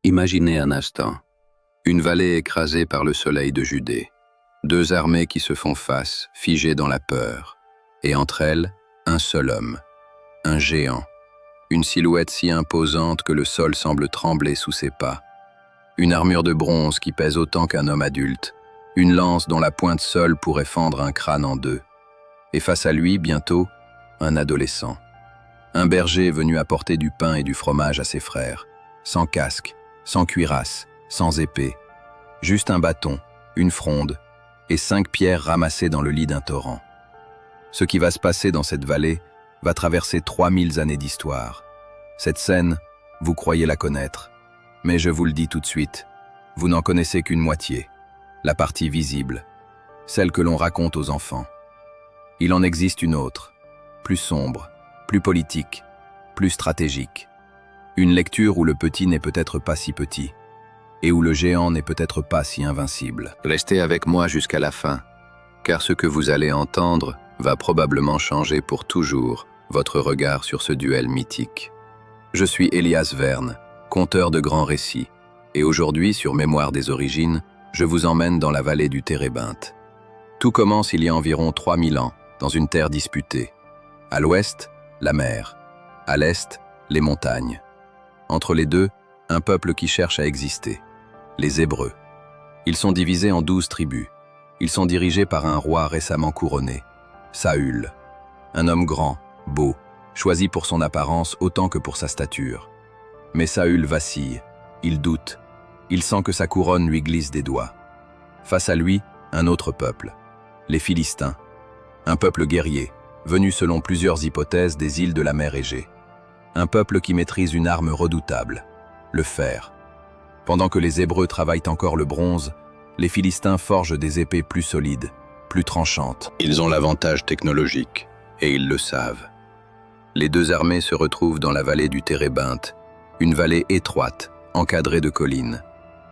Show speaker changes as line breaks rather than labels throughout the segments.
Imaginez un instant. Une vallée écrasée par le soleil de Judée. Deux armées qui se font face, figées dans la peur. Et entre elles, un seul homme. Un géant. Une silhouette si imposante que le sol semble trembler sous ses pas. Une armure de bronze qui pèse autant qu'un homme adulte. Une lance dont la pointe seule pourrait fendre un crâne en deux. Et face à lui, bientôt, un adolescent. Un berger venu apporter du pain et du fromage à ses frères. Sans casque, sans cuirasse, sans épée. Juste un bâton, une fronde et 5 pierres ramassées dans le lit d'un torrent. Ce qui va se passer dans cette vallée va traverser 3000 années d'histoire. Cette scène, vous croyez la connaître. Mais je vous le dis tout de suite, vous n'en connaissez qu'une moitié. La partie visible, celle que l'on raconte aux enfants. Il en existe une autre, plus sombre, plus politique, plus stratégique. Une lecture où le petit n'est peut-être pas si petit, et où le géant n'est peut-être pas si invincible. Restez avec moi jusqu'à la fin, car ce que vous allez entendre va probablement changer pour toujours votre regard sur ce duel mythique. Je suis Elias Verne, conteur de grands récits, et aujourd'hui, sur Mémoire des origines, je vous emmène dans la vallée du Térébinthe. Tout commence il y a environ 3000 ans, dans une terre disputée. À l'ouest, la mer. À l'est, les montagnes. Entre les deux, un peuple qui cherche à exister. Les Hébreux. Ils sont divisés en 12 tribus. Ils sont dirigés par un roi récemment couronné, Saül. Un homme grand, beau, choisi pour son apparence autant que pour sa stature. Mais Saül vacille, il doute, il sent que sa couronne lui glisse des doigts. Face à lui, un autre peuple, les Philistins. Un peuple guerrier, venu selon plusieurs hypothèses des îles de la mer Égée. Un peuple qui maîtrise une arme redoutable, le fer. Pendant que les Hébreux travaillent encore le bronze, les Philistins forgent des épées plus solides, plus tranchantes. Ils ont l'avantage technologique, et ils le savent. Les deux armées se retrouvent dans la vallée du Térébinthe, une vallée étroite, encadrée de collines.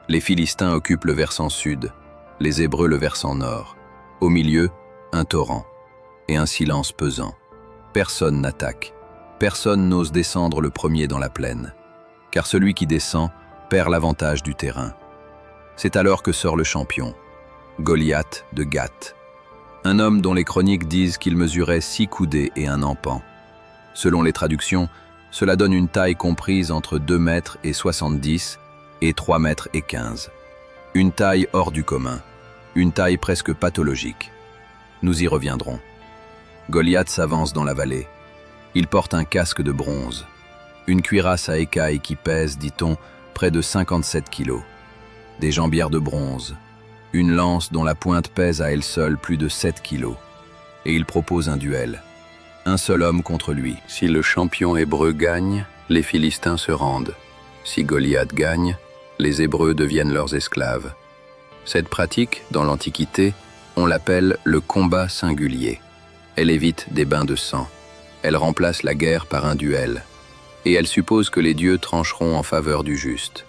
Les Philistins occupent le versant sud, les Hébreux le versant nord. Au milieu, un torrent, et un silence pesant. Personne n'attaque, personne n'ose descendre le premier dans la plaine, car celui qui descend perd l'avantage du terrain. C'est alors que sort le champion, Goliath de Gath, un homme dont les chroniques disent qu'il mesurait 6 coudées et un empan. Selon les traductions, cela donne une taille comprise entre 2 mètres et 70 et 3 mètres et 15. Une taille hors du commun, une taille presque pathologique. Nous y reviendrons. Goliath s'avance dans la vallée. Il porte un casque de bronze, une cuirasse à écailles qui pèse, dit-on, près de 57 kilos, des jambières de bronze, une lance dont la pointe pèse à elle seule plus de 7 kilos, et il propose un duel. Un seul homme contre lui. Si le champion hébreu gagne, les Philistins se rendent. Si Goliath gagne, les Hébreux deviennent leurs esclaves. Cette pratique, dans l'Antiquité, on l'appelle le combat singulier. Elle évite des bains de sang. Elle remplace la guerre par un duel. Et elle suppose que les dieux trancheront en faveur du juste.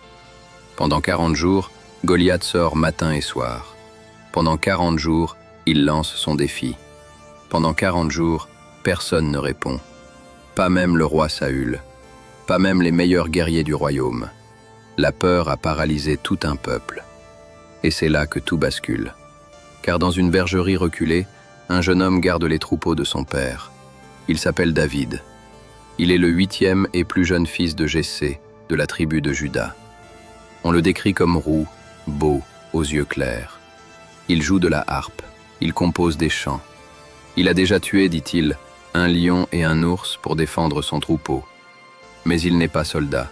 Pendant 40 jours, Goliath sort matin et soir. Pendant 40 jours, il lance son défi. Pendant 40 jours, personne ne répond. Pas même le roi Saül. Pas même les meilleurs guerriers du royaume. La peur a paralysé tout un peuple. Et c'est là que tout bascule. Car dans une bergerie reculée, un jeune homme garde les troupeaux de son père. Il s'appelle David. Il est le 8e et plus jeune fils de Jessé, de la tribu de Juda. On le décrit comme roux, beau, aux yeux clairs. Il joue de la harpe, il compose des chants. Il a déjà tué, dit-il, un lion et un ours pour défendre son troupeau. Mais il n'est pas soldat.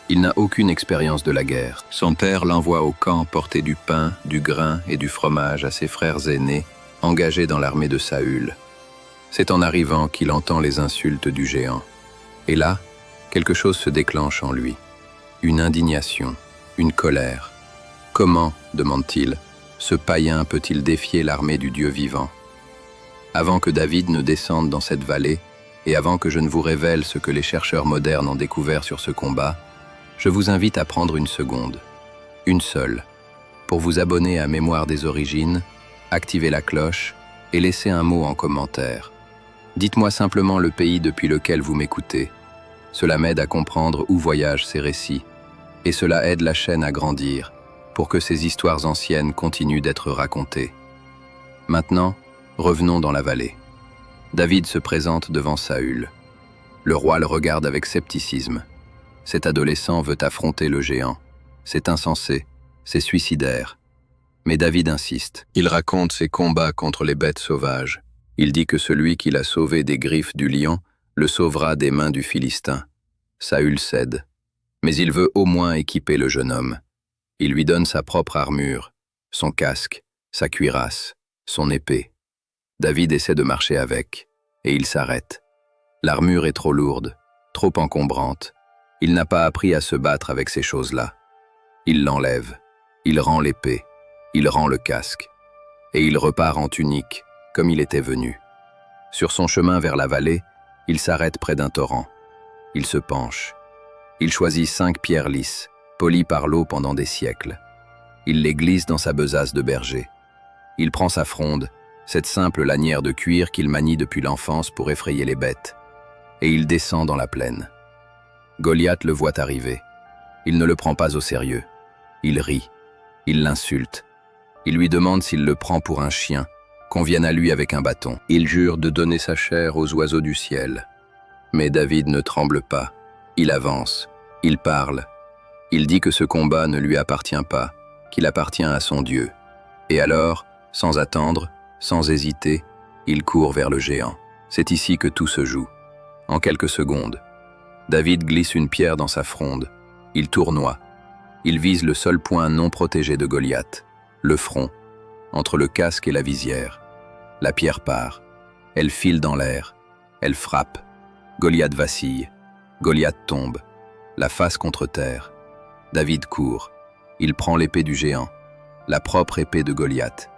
Il n'a aucune expérience de la guerre. Son père l'envoie au camp porter du pain, du grain et du fromage à ses frères aînés, engagés dans l'armée de Saül. C'est en arrivant qu'il entend les insultes du géant. Et là, quelque chose se déclenche en lui. Une indignation, une colère. Comment, demande-t-il, ce païen peut-il défier l'armée du Dieu vivant? Avant que David ne descende dans cette vallée, et avant que je ne vous révèle ce que les chercheurs modernes ont découvert sur ce combat, je vous invite à prendre une seconde, une seule, pour vous abonner à Mémoire des origines, activer la cloche et laisser un mot en commentaire. Dites-moi simplement le pays depuis lequel vous m'écoutez. Cela m'aide à comprendre où voyagent ces récits. Et cela aide la chaîne à grandir, pour que ces histoires anciennes continuent d'être racontées. Maintenant, revenons dans la vallée. David se présente devant Saül. Le roi le regarde avec scepticisme. Cet adolescent veut affronter le géant. C'est insensé, c'est suicidaire. Mais David insiste. Il raconte ses combats contre les bêtes sauvages. Il dit que celui qui l'a sauvé des griffes du lion le sauvera des mains du Philistin. Saül cède. Mais il veut au moins équiper le jeune homme. Il lui donne sa propre armure, son casque, sa cuirasse, son épée. David essaie de marcher avec, et il s'arrête. L'armure est trop lourde, trop encombrante. Il n'a pas appris à se battre avec ces choses-là. Il l'enlève, il rend l'épée, il rend le casque, et il repart en tunique, comme il était venu. Sur son chemin vers la vallée, il s'arrête près d'un torrent. Il se penche. Il choisit 5 pierres lisses, polies par l'eau pendant des siècles. Il les glisse dans sa besace de berger. Il prend sa fronde, cette simple lanière de cuir qu'il manie depuis l'enfance pour effrayer les bêtes, et il descend dans la plaine. Goliath le voit arriver. Il ne le prend pas au sérieux. Il rit. Il l'insulte. Il lui demande s'il le prend pour un chien, qu'on vienne à lui avec un bâton. Il jure de donner sa chair aux oiseaux du ciel. Mais David ne tremble pas. Il avance. Il parle. Il dit que ce combat ne lui appartient pas, qu'il appartient à son Dieu. Et alors, sans attendre, sans hésiter, il court vers le géant. C'est ici que tout se joue. En quelques secondes, David glisse une pierre dans sa fronde. Il tournoie. Il vise le seul point non protégé de Goliath, le front, entre le casque et la visière. La pierre part. Elle file dans l'air. Elle frappe. Goliath vacille. Goliath tombe. La face contre terre. David court. Il prend l'épée du géant, la propre épée de Goliath,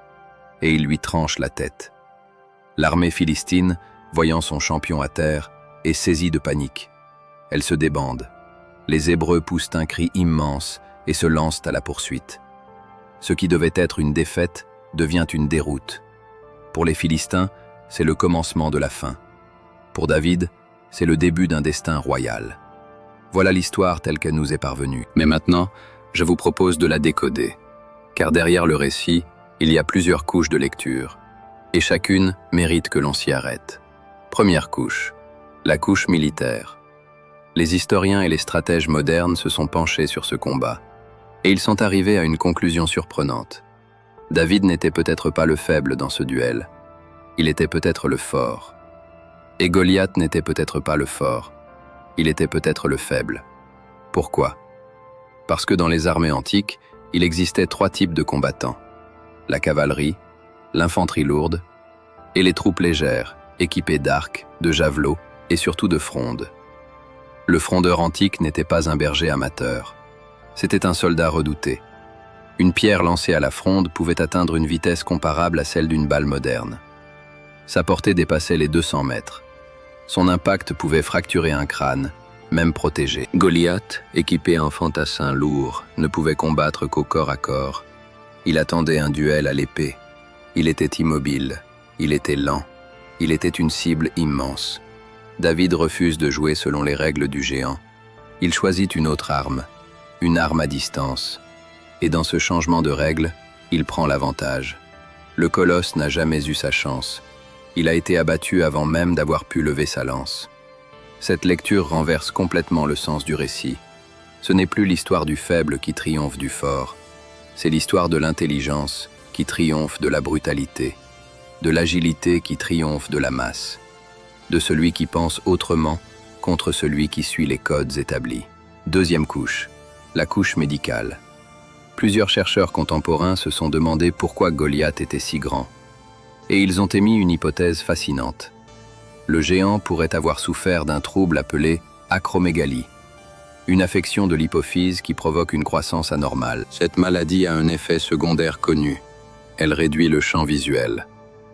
et il lui tranche la tête. L'armée philistine, voyant son champion à terre, est saisie de panique. Elle se débande. Les Hébreux poussent un cri immense et se lancent à la poursuite. Ce qui devait être une défaite devient une déroute. Pour les Philistins, c'est le commencement de la fin. Pour David, c'est le début d'un destin royal. Voilà l'histoire telle qu'elle nous est parvenue. Mais maintenant, je vous propose de la décoder, car derrière le récit, il y a plusieurs couches de lecture, et chacune mérite que l'on s'y arrête. Première couche, la couche militaire. Les historiens et les stratèges modernes se sont penchés sur ce combat, et ils sont arrivés à une conclusion surprenante. David n'était peut-être pas le faible dans ce duel, il était peut-être le fort. Et Goliath n'était peut-être pas le fort, il était peut-être le faible. Pourquoi ? Parce que dans les armées antiques, il existait 3 types de combattants. La cavalerie, l'infanterie lourde, et les troupes légères, équipées d'arcs, de javelots et surtout de frondes. Le frondeur antique n'était pas un berger amateur. C'était un soldat redouté. Une pierre lancée à la fronde pouvait atteindre une vitesse comparable à celle d'une balle moderne. Sa portée dépassait les 200 mètres. Son impact pouvait fracturer un crâne, même protégé. Goliath, équipé en fantassin lourd, ne pouvait combattre qu'au corps à corps. Il attendait un duel à l'épée. Il était immobile, il était lent, il était une cible immense. David refuse de jouer selon les règles du géant. Il choisit une autre arme, une arme à distance. Et dans ce changement de règle, il prend l'avantage. Le colosse n'a jamais eu sa chance. Il a été abattu avant même d'avoir pu lever sa lance. Cette lecture renverse complètement le sens du récit. Ce n'est plus l'histoire du faible qui triomphe du fort. C'est l'histoire de l'intelligence qui triomphe de la brutalité, de l'agilité qui triomphe de la masse, de celui qui pense autrement contre celui qui suit les codes établis. Deuxième couche, la couche médicale. Plusieurs chercheurs contemporains se sont demandé pourquoi Goliath était si grand. Et ils ont émis une hypothèse fascinante. Le géant pourrait avoir souffert d'un trouble appelé acromégalie, une affection de l'hypophyse qui provoque une croissance anormale. Cette maladie a un effet secondaire connu. Elle réduit le champ visuel.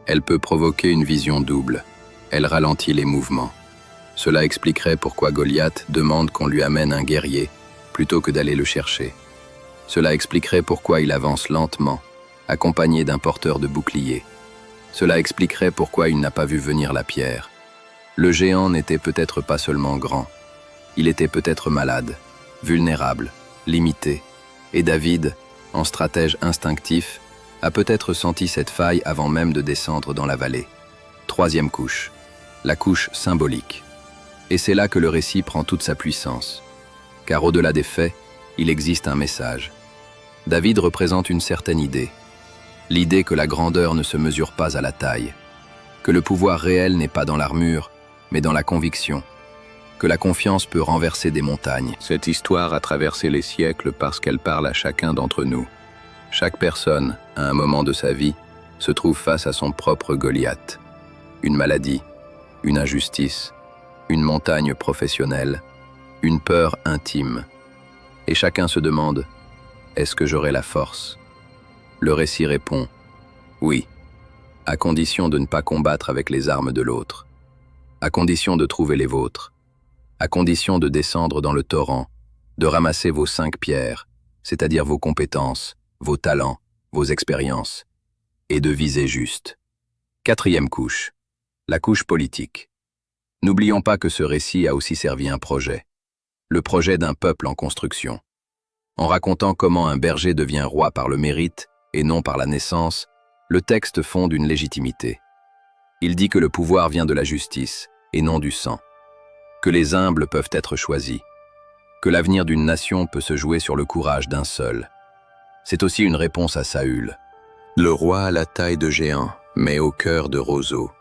Elle peut provoquer une vision double. Elle ralentit les mouvements. Cela expliquerait pourquoi Goliath demande qu'on lui amène un guerrier plutôt que d'aller le chercher. Cela expliquerait pourquoi il avance lentement, accompagné d'un porteur de bouclier. Cela expliquerait pourquoi il n'a pas vu venir la pierre. Le géant n'était peut-être pas seulement grand, il était peut-être malade, vulnérable, limité, et David, en stratège instinctif, a peut-être senti cette faille avant même de descendre dans la vallée. Troisième couche, la couche symbolique. Et c'est là que le récit prend toute sa puissance. Car au-delà des faits, il existe un message. David représente une certaine idée. L'idée que la grandeur ne se mesure pas à la taille, que le pouvoir réel n'est pas dans l'armure, mais dans la conviction, que la confiance peut renverser des montagnes. Cette histoire a traversé les siècles parce qu'elle parle à chacun d'entre nous. Chaque personne, à un moment de sa vie, se trouve face à son propre Goliath. Une maladie, une injustice, une montagne professionnelle, une peur intime. Et chacun se demande, est-ce que j'aurai la force? Le récit répond, oui, à condition de ne pas combattre avec les armes de l'autre, à condition de trouver les vôtres, à condition de descendre dans le torrent, de ramasser vos 5 pierres, c'est-à-dire vos compétences, vos talents, vos expériences, et de viser juste. Quatrième couche, la couche politique. N'oublions pas que ce récit a aussi servi un projet, le projet d'un peuple en construction. En racontant comment un berger devient roi par le mérite et non par la naissance, le texte fonde une légitimité. Il dit que le pouvoir vient de la justice et non du sang, que les humbles peuvent être choisis, que l'avenir d'une nation peut se jouer sur le courage d'un seul. C'est aussi une réponse à Saül. Le roi à la taille de géant, mais au cœur de roseau.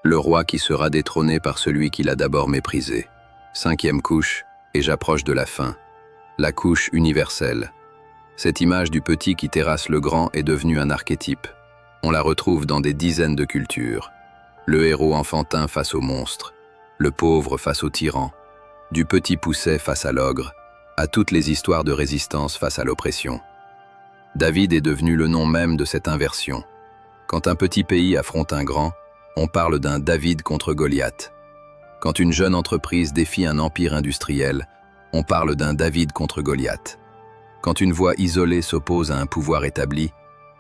Le roi qui sera détrôné par celui qui l'a d'abord méprisé. Cinquième couche, et j'approche de la fin. La couche universelle. Cette image du petit qui terrasse le grand est devenue un archétype. On la retrouve dans des dizaines de cultures. Le héros enfantin face au monstre, le pauvre face au tyran, du petit pousset face à l'ogre, à toutes les histoires de résistance face à l'oppression. David est devenu le nom même de cette inversion. Quand un petit pays affronte un grand, on parle d'un David contre Goliath. Quand une jeune entreprise défie un empire industriel, on parle d'un David contre Goliath. Quand une voix isolée s'oppose à un pouvoir établi,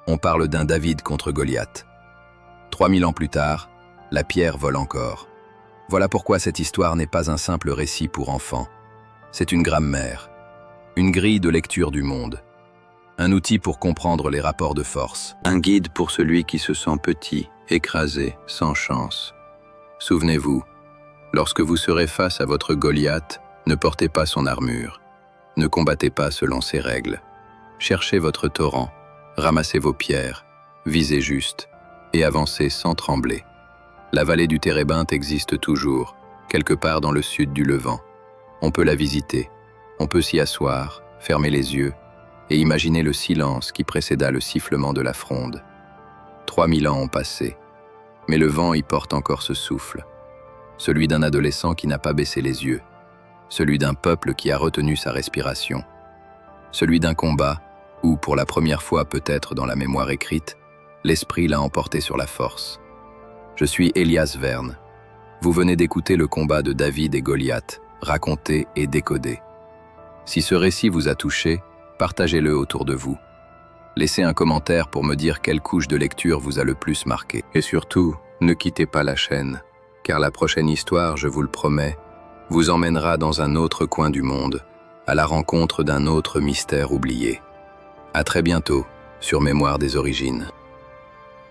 on parle d'un David contre Goliath. 3000 ans plus tard, la pierre vole encore. Voilà pourquoi cette histoire n'est pas un simple récit pour enfants. C'est une grammaire, une grille de lecture du monde, un outil pour comprendre les rapports de force, un guide pour celui qui se sent petit, écrasé, sans chance. Souvenez-vous, lorsque vous serez face à votre Goliath, ne portez pas son armure, ne combattez pas selon ses règles. Cherchez votre torrent, ramassez vos pierres, visez juste et avancez sans trembler. La vallée du Térébinthe existe toujours, quelque part dans le sud du Levant. On peut la visiter, on peut s'y asseoir, fermer les yeux et imaginer le silence qui précéda le sifflement de la fronde. 3000 ans ont passé, mais le vent y porte encore ce souffle, celui d'un adolescent qui n'a pas baissé les yeux, celui d'un peuple qui a retenu sa respiration, celui d'un combat où, pour la première fois peut-être dans la mémoire écrite, l'esprit l'a emporté sur la force. Je suis Elias Verne. Vous venez d'écouter le combat de David et Goliath, raconté et décodé. Si ce récit vous a touché, partagez-le autour de vous. Laissez un commentaire pour me dire quelle couche de lecture vous a le plus marqué. Et surtout, ne quittez pas la chaîne, car la prochaine histoire, je vous le promets, vous emmènera dans un autre coin du monde, à la rencontre d'un autre mystère oublié. À très bientôt sur Mémoire des origines.